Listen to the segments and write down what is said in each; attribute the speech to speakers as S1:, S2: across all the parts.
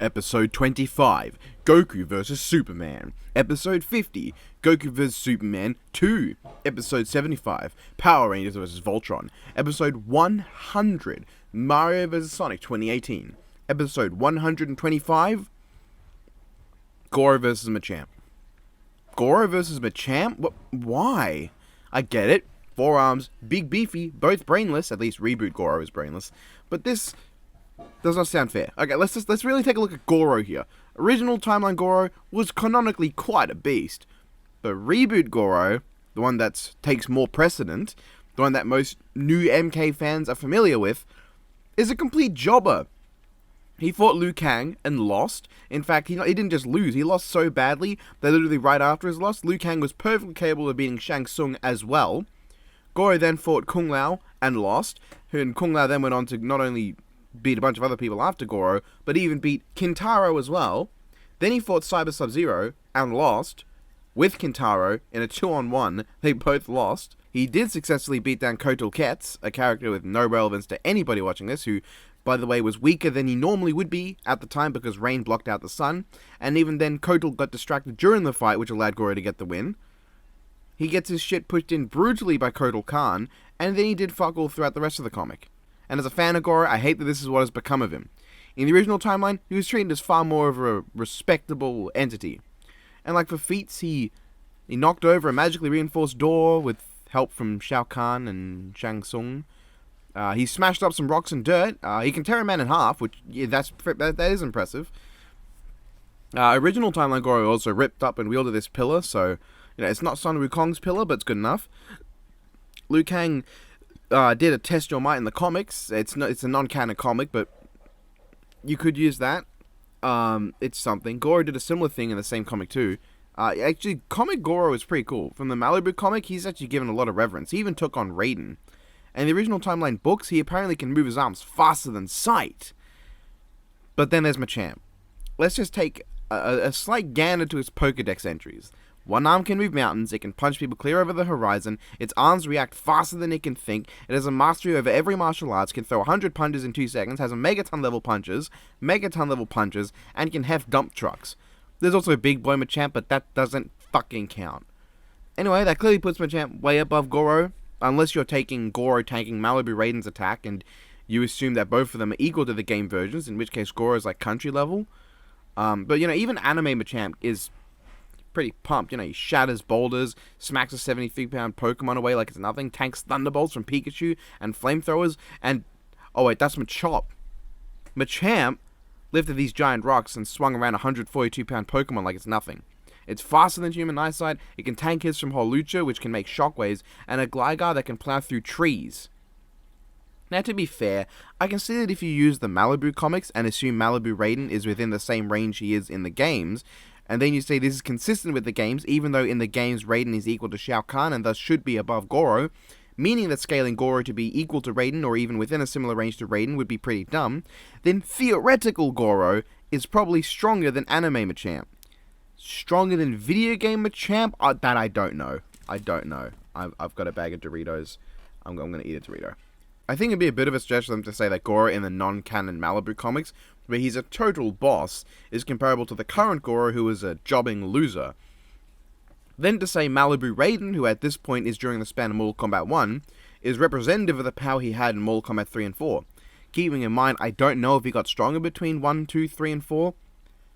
S1: Episode 25, Goku vs. Superman. Episode 50, Goku vs. Superman 2. Episode 75, Power Rangers vs. Voltron. Episode 100, Mario vs. Sonic 2018. Episode 125, Goro vs. Machamp. Goro vs. Machamp? Why? I get it. 4 arms, big beefy, both brainless. At least Reboot Goro is brainless. But this does not sound fair. Okay, let's really take a look at Goro here. Original timeline Goro was canonically quite a beast. But Reboot Goro, the one that takes more precedent, the one that most new MK fans are familiar with, is a complete jobber. He fought Liu Kang and lost. In fact, he didn't just lose, he lost so badly that literally right after his loss, Liu Kang was perfectly capable of beating Shang Tsung as well. Goro then fought Kung Lao and lost, and Kung Lao then went on to not only beat a bunch of other people after Goro, but even beat Kintaro as well. Then he fought Cyber Sub-Zero and lost with Kintaro in a 2-on-1. They both lost. He did successfully beat down Kotal Ketz, a character with no relevance to anybody watching this, who, by the way, was weaker than he normally would be at the time because rain blocked out the sun, and even then Kotal got distracted during the fight, which allowed Goro to get the win. He gets his shit pushed in brutally by Kotal Khan, and then he did fuck all throughout the rest of the comic. And as a fan of Goro, I hate that this is what has become of him. In the original timeline, he was treated as far more of a respectable entity. And like for feats, he knocked over a magically reinforced door with help from Shao Kahn and Shang Tsung. He smashed up some rocks and dirt. He can tear a man in half, which, yeah, that is impressive. Original timeline Goro also ripped up and wielded this pillar, so, it's not Sun Wukong's pillar, but it's good enough. Liu Kang did a Test Your Might in the comics. It's a non-canon comic, but you could use that. It's something. Goro did a similar thing in the same comic too. Actually, comic Goro is pretty cool. From the Malibu comic, he's actually given a lot of reverence. He even took on Raiden. And the original timeline books, he apparently can move his arms faster than sight. But then there's Machamp. Let's just take a slight gander to his Pokedex entries. One arm can move mountains, it can punch people clear over the horizon, its arms react faster than it can think, it has a mastery over every martial arts, can throw 100 punches in 2 seconds, has a megaton level punches, and can heft dump trucks. There's also Big Boy Machamp, but that doesn't fucking count. Anyway, that clearly puts Machamp way above Goro, unless you're taking Goro tanking Malibu Raiden's attack, and you assume that both of them are equal to the game versions, in which case Goro is like country level. But even anime Machamp is pretty pumped. He shatters boulders, smacks a 73-pound Pokemon away like it's nothing, tanks thunderbolts from Pikachu and flamethrowers, and oh wait, that's Machop. Machamp lifted these giant rocks and swung around a 142-pound Pokemon like it's nothing. It's faster than human eyesight, it can tank hits from Holucha, which can make shockwaves, and a Gligar that can plow through trees. Now, to be fair, I can see that if you use the Malibu comics and assume Malibu Raiden is within the same range he is in the games, and then you say this is consistent with the games, even though in the games Raiden is equal to Shao Kahn and thus should be above Goro, meaning that scaling Goro to be equal to Raiden or even within a similar range to Raiden would be pretty dumb, then theoretical Goro is probably stronger than anime Machamp. Stronger than video game Machamp? That I don't know. I've got a bag of Doritos. I'm going to eat a Dorito. I think it'd be a bit of a stretch for them to say that Goro in the non-canon Malibu comics, where he's a total boss, is comparable to the current Goro, who is a jobbing loser. Then to say Malibu Raiden, who at this point is during the span of Mortal Kombat 1, is representative of the power he had in Mortal Kombat 3 and 4. Keeping in mind, I don't know if he got stronger between 1, 2, 3, and 4,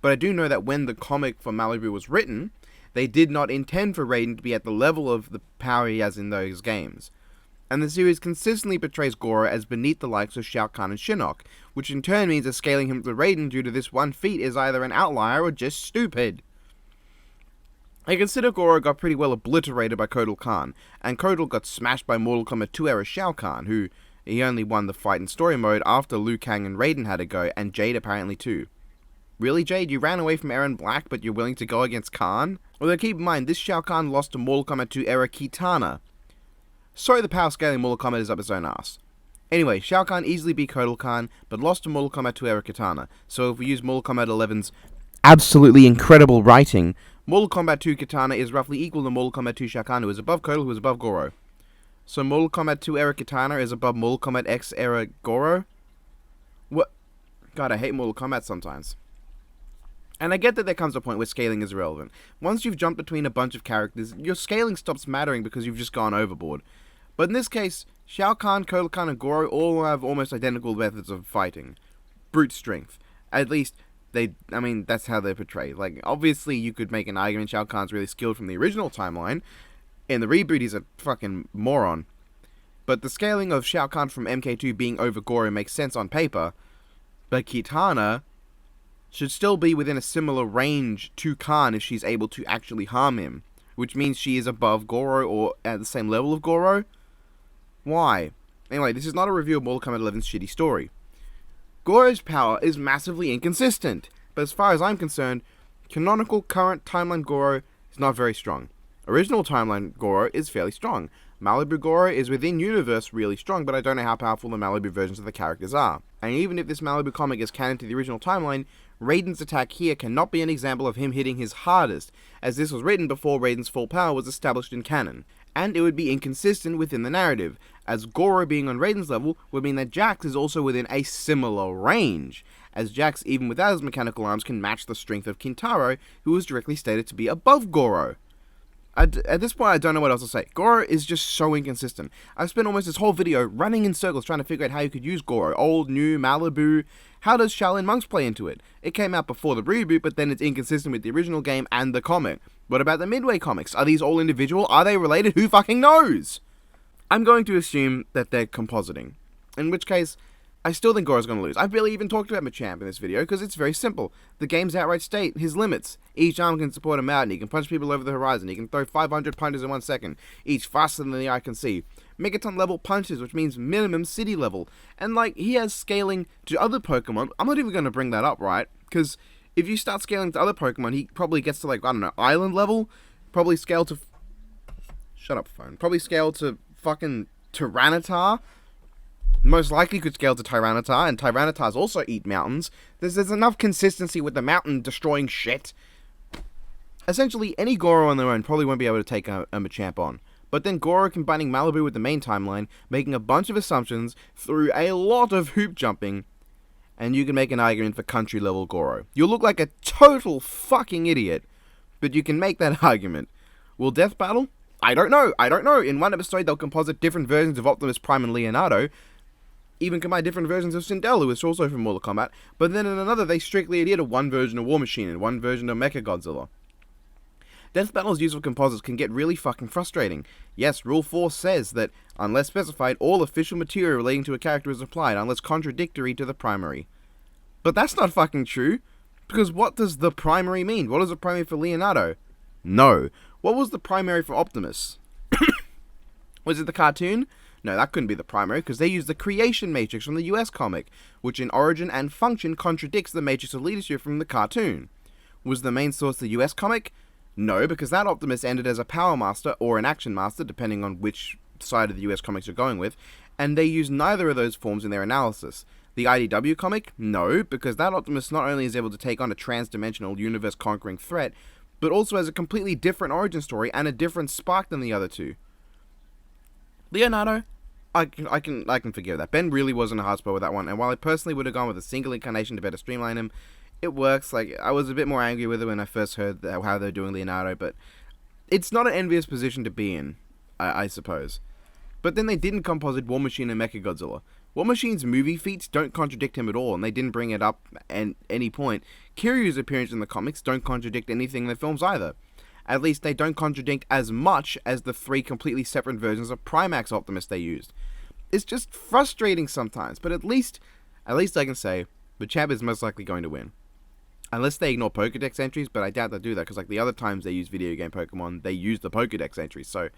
S1: but I do know that when the comic for Malibu was written, they did not intend for Raiden to be at the level of the power he has in those games. And the series consistently portrays Goro as beneath the likes of Shao Kahn and Shinnok, which in turn means that scaling him to Raiden due to this one feat is either an outlier or just stupid. I consider Goro got pretty well obliterated by Kotal Khan, and Kotal got smashed by Mortal Kombat 2 era Shao Kahn, who he only won the fight in story mode after Liu Kang and Raiden had a go, and Jade apparently too. Really, Jade? You ran away from Eren Black, but you're willing to go against Khan? Although keep in mind, this Shao Kahn lost to Mortal Kombat 2 era Kitana. Sorry, the power scaling Mortal Kombat is up its own ass. Anyway, Shao Kahn easily beat Kotal Khan, but lost to Mortal Kombat 2 era Kitana, so if we use Mortal Kombat 11's absolutely incredible writing, Mortal Kombat 2 Kitana is roughly equal to Mortal Kombat 2 Shao Kahn, who is above Kotal, who is above Goro. So Mortal Kombat 2 era Kitana is above Mortal Kombat X era Goro? What? God, I hate Mortal Kombat sometimes. And I get that there comes a point where scaling is irrelevant. Once you've jumped between a bunch of characters, your scaling stops mattering because you've just gone overboard. But in this case, Shao Kahn, Kotal Kahn, and Goro all have almost identical methods of fighting. Brute strength. At least, that's how they're portrayed. Like, obviously, you could make an argument Shao Kahn's really skilled from the original timeline. In the reboot, he's a fucking moron. But the scaling of Shao Kahn from MK2 being over Goro makes sense on paper. But Kitana should still be within a similar range to Kahn if she's able to actually harm him. Which means she is above Goro or at the same level of Goro. Why? Anyway, this is not a review of Mortal Kombat 11's shitty story. Goro's power is massively inconsistent, but as far as I'm concerned, canonical current timeline Goro is not very strong. Original timeline Goro is fairly strong. Malibu Goro is within universe really strong, but I don't know how powerful the Malibu versions of the characters are. And even if this Malibu comic is canon to the original timeline, Raiden's attack here cannot be an example of him hitting his hardest, as this was written before Raiden's full power was established in canon. And it would be inconsistent within the narrative, as Goro being on Raiden's level would mean that Jax is also within a similar range, as Jax, even without his mechanical arms, can match the strength of Kintaro, who is directly stated to be above Goro. At this point, I don't know what else to say. Goro is just so inconsistent. I've spent almost this whole video running in circles trying to figure out how you could use Goro. Old, new, Malibu. How does Shaolin Monks play into it? It came out before the reboot, but then it's inconsistent with the original game and the comic. What about the Midway comics? Are these all individual? Are they related? Who fucking knows? I'm going to assume that they're compositing. In which case, I still think Goro's going to lose. I've barely even talked about Machamp in this video, because it's very simple. The game's outright state his limits. Each arm can support a mountain, he can punch people over the horizon, he can throw 500 punches in 1 second, each faster than the eye can see. Megaton level punches, which means minimum city level. And he has scaling to other Pokemon. I'm not even going to bring that up, right? Because if you start scaling to other Pokemon, he probably gets to, island level. Probably scale to... Shut up, phone. Probably scale to fucking Tyranitar. Most likely could scale to Tyranitar, and Tyranitars also eat mountains. There's enough consistency with the mountain destroying shit. Essentially, any Goro on their own probably won't be able to take a Machamp on. But then Goro combining Malibu with the main timeline, making a bunch of assumptions through a lot of hoop jumping, and you can make an argument for country level Goro. You'll look like a total fucking idiot, but you can make that argument. Will Death Battle? I don't know. In one episode, they'll composite different versions of Optimus Prime and Leonardo, even combine different versions of Sindel, who is also from Mortal Kombat, but then in another, they strictly adhere to one version of War Machine and one version of Mechagodzilla. Death Battle's use of composites can get really fucking frustrating. Yes, Rule 4 says that, unless specified, all official material relating to a character is applied, unless contradictory to the primary. But that's not fucking true, because what does the primary mean? What is the primary for Leonardo? No. What was the primary for Optimus? Was it the cartoon? No, that couldn't be the primary, because they used the creation matrix from the US comic, which in origin and function contradicts the matrix of leadership from the cartoon. Was the main source the US comic? No, because that Optimus ended as a Power Master or an Action Master, depending on which side of the US comics you're going with, and they used neither of those forms in their analysis. The IDW comic? No, because that Optimus not only is able to take on a trans-dimensional universe-conquering threat, but also has a completely different origin story and a different spark than the other two. Leonardo? I can forgive that. Ben really wasn't a hard spell with that one, and while I personally would have gone with a single incarnation to better streamline him, it works. I was a bit more angry with it when I first heard how they're doing Leonardo, but it's not an envious position to be in, I suppose. But then they didn't composite War Machine and Mechagodzilla. War Machine's movie feats don't contradict him at all, and they didn't bring it up at any point. Kiryu's appearance in the comics don't contradict anything in the films either. At least they don't contradict as much as the 3 completely separate versions of Primax Optimus they used. It's just frustrating sometimes, but at least I can say Machamp is most likely going to win. Unless they ignore Pokedex entries, but I doubt they'll do that, because the other times they use video game Pokemon, they use the Pokedex entries, so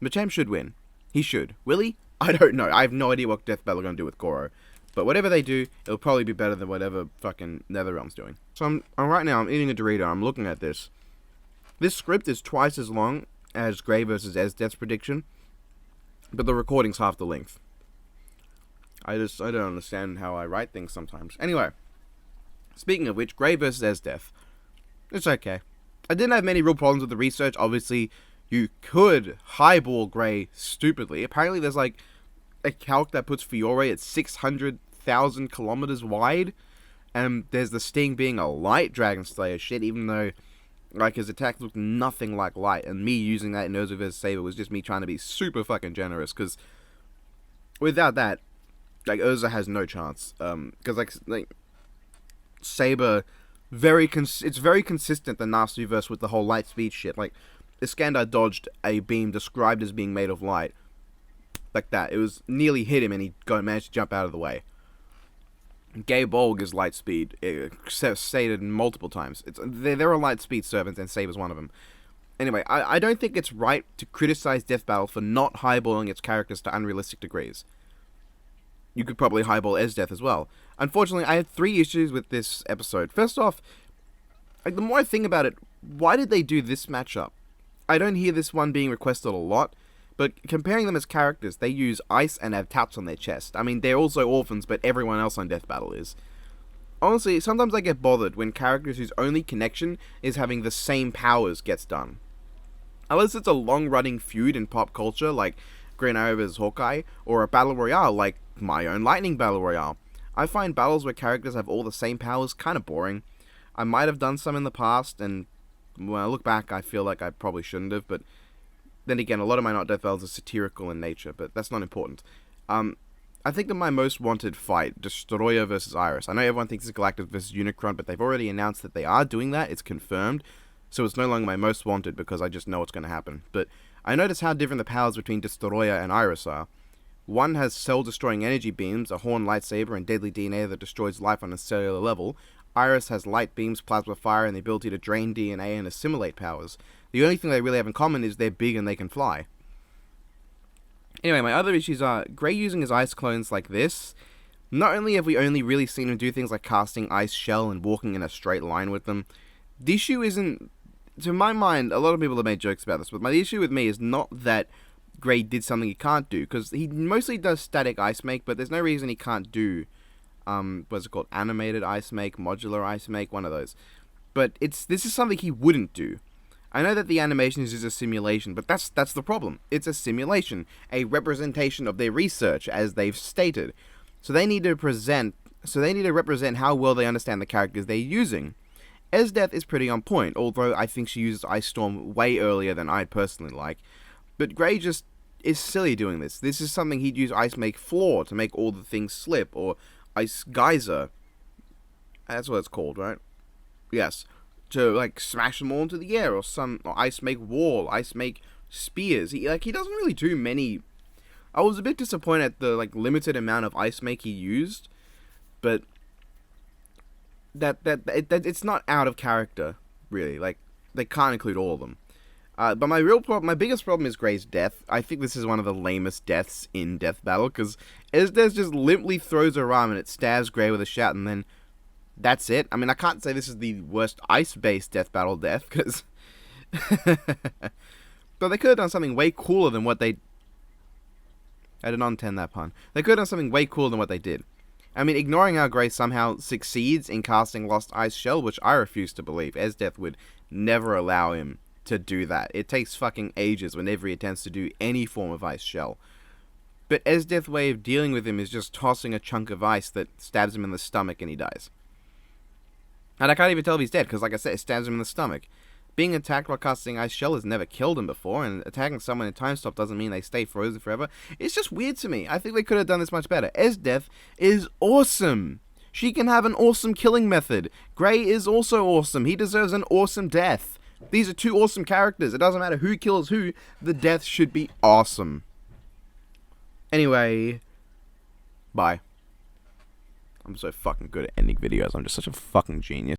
S1: Machamp should win. He should. Will he? I don't know. I have no idea what Death Battle are going to do with Goro. But whatever they do, it'll probably be better than whatever fucking NetherRealm's doing. So right now, I'm eating a Dorito, I'm looking at this. This script is twice as long as Gray vs. Esdeath's prediction, but the recording's half the length. I don't understand how I write things sometimes. Anyway, speaking of which, Gray vs. Esdeath. It's okay. I didn't have many real problems with the research. Obviously, you could highball Gray stupidly. Apparently, there's a calc that puts Fiore at 600,000 kilometers wide. And there's the Sting being a light Dragon Slayer shit, even though, like, his attack looked nothing like light. And me using that in Urza vs. Saber was just me trying to be super fucking generous, because without that, like, Urza has no chance. Because, like Saber, it's very consistent, the Nasty verse, with the whole light speed shit. Like, Iskander dodged a beam described as being made of light. Like that. It was nearly hit him and he managed to jump out of the way. Gay-Bolg is light speed. It's stated multiple times. There are light speed servants and Saber's one of them. Anyway, I don't think it's right to criticize Death Battle for not highballing its characters to unrealistic degrees. You could probably highball Esdeath as well. Unfortunately, I had 3 issues with this episode. First off, like, the more I think about it, why did they do this matchup? I don't hear this one being requested a lot, but comparing them as characters, they use ice and have taps on their chest. I mean, they're also orphans, but everyone else on Death Battle is. Honestly, sometimes I get bothered when characters whose only connection is having the same powers gets done. Unless it's a long-running feud in pop culture, like Green Arrow vs. Hawkeye, or a battle royale like My Own Lightning Battle Royale. I find battles where characters have all the same powers kind of boring. I might have done some in the past, and when I look back, I feel like I probably shouldn't have, but then again, a lot of my not death battles are satirical in nature, but that's not important. I think that my most wanted fight, Destroyer versus Iris. I know everyone thinks it's Galactus versus Unicron, but they've already announced that they are doing that. It's confirmed, so it's no longer my most wanted because I just know what's going to happen. But I notice how different the powers between Destroyer and Iris are. One has cell-destroying energy beams, a horn lightsaber, and deadly DNA that destroys life on a cellular level. Iris has light beams, plasma fire, and the ability to drain DNA and assimilate powers. The only thing they really have in common is they're big and they can fly. Anyway, my other issues are Grey using his ice clones like this. Not only have we only really seen him do things like casting Ice Shell and walking in a straight line with them, the issue isn't, to my mind, a lot of people have made jokes about this, but my issue with me is not that Grey did something he can't do, because he mostly does static ice make, but there's no reason he can't do, what's it called, animated ice make, modular ice make, one of those. But this is something he wouldn't do. I know that the animation is just a simulation, but that's the problem. It's a simulation, a representation of their research, as they've stated. So they need to represent how well they understand the characters they're using. Esdeath is pretty on point, although I think she uses Ice Storm way earlier than I'd personally like. But Grey just is silly doing this. This is something he'd use Ice Make Floor to make all the things slip, or Ice Geyser. That's what it's called, right? Yes. To, like, smash them all into the air, or Ice Make Wall, Ice Make Spears. He doesn't really do many. I was a bit disappointed at the, like, limited amount of Ice Make he used, but it's not out of character, really. Like, they can't include all of them. But my biggest problem is Grey's death. I think this is one of the lamest deaths in Death Battle, because Esdeath just limply throws her arm and it stabs Grey with a shout, and then that's it. I mean, I can't say this is the worst ice-based Death Battle death, because but they could have done something way cooler than what they... I did not intend that pun. They could have done something way cooler than what they did. I mean, ignoring how Grey somehow succeeds in casting Lost Ice Shell, which I refuse to believe. Esdeath would never allow him to do that. It takes fucking ages whenever he attempts to do any form of Ice Shell. But Esdeath's way of dealing with him is just tossing a chunk of ice that stabs him in the stomach and he dies. And I can't even tell if he's dead, because like I said, it stabs him in the stomach. Being attacked while casting Ice Shell has never killed him before, and attacking someone in Time Stop doesn't mean they stay frozen forever. It's just weird to me. I think they could have done this much better. Esdeath is awesome. She can have an awesome killing method. Grey is also awesome. He deserves an awesome death. These are two awesome characters. It doesn't matter who kills who. The death should be awesome. Anyway, bye. I'm so fucking good at ending videos. I'm just such a fucking genius.